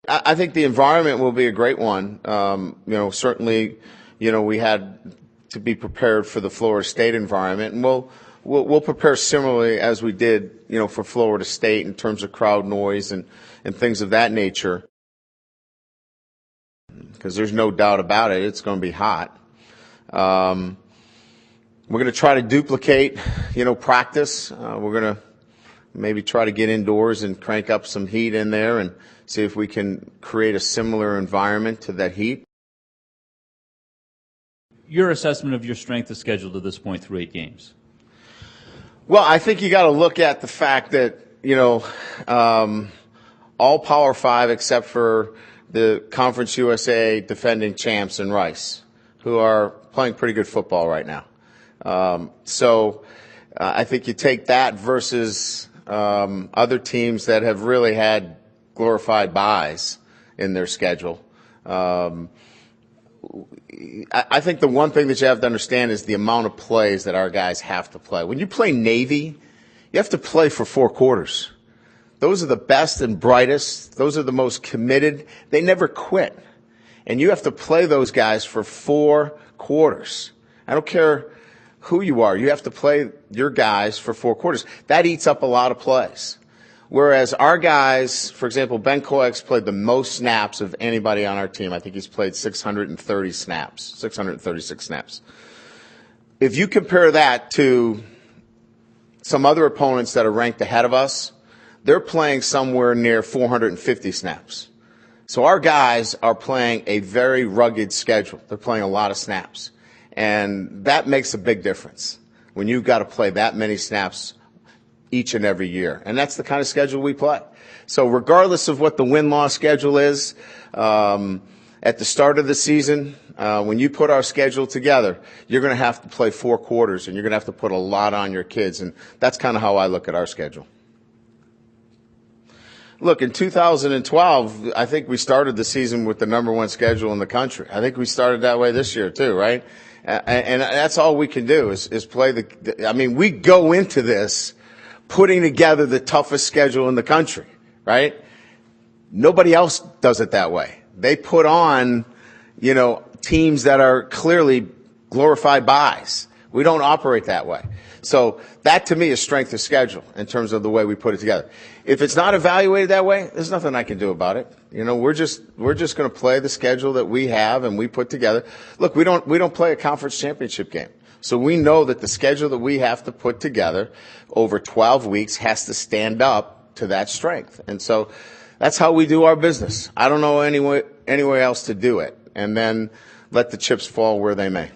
I think the environment will be a great one. Certainly, we had to be prepared for the Florida State environment, and we'll prepare similarly as we did, for Florida State in terms of crowd noise and things of that nature. Because there's no doubt about it, it's going to be hot. We're going to try to duplicate, practice. We're going to maybe try to get indoors and crank up some heat in there and see if we can create a similar environment to that heat. Your assessment of your strength of schedule to this point through 8 games? Well, I think you got to look at the fact that, all Power 5 except for the Conference USA defending champs in Rice, who are playing pretty good football right now. I think you take that versus other teams that have really had glorified buys in their schedule. I think the one thing that you have to understand is the amount of plays that our guys have to play. When you play Navy, you have to play for 4 quarters. Those are the best and brightest. Those are the most committed. They never quit. And you have to play those guys for 4 quarters. I don't care who you are. You have to play your guys for 4 quarters. That eats up a lot of plays. Whereas our guys, for example, Ben Koex played the most snaps of anybody on our team. I think he's played 630 snaps, 636 snaps. If you compare that to some other opponents that are ranked ahead of us, they're playing somewhere near 450 snaps. So our guys are playing a very rugged schedule. They're playing a lot of snaps. And that makes a big difference when you've got to play that many snaps each and every year. And that's the kind of schedule we play. So regardless of what the win-loss schedule is, at the start of the season, when you put our schedule together, you're going to have to play 4 quarters, and you're going to have to put a lot on your kids. And that's kind of how I look at our schedule. Look, in 2012, I think we started the season with the #1 schedule in the country. I think we started that way this year too, right? And that's all we can do is play we go into this putting together the toughest schedule in the country, right? Nobody else does it that way. They put on, teams that are clearly glorified buys. We don't operate that way. So that to me is strength of schedule in terms of the way we put it together. If it's not evaluated that way, there's nothing I can do about it. We're just going to play the schedule that we have and we put together. Look, we don't play a conference championship game. So we know that the schedule that we have to put together over 12 weeks has to stand up to that strength. And so that's how we do our business. I don't know any way else to do it. And then let the chips fall where they may.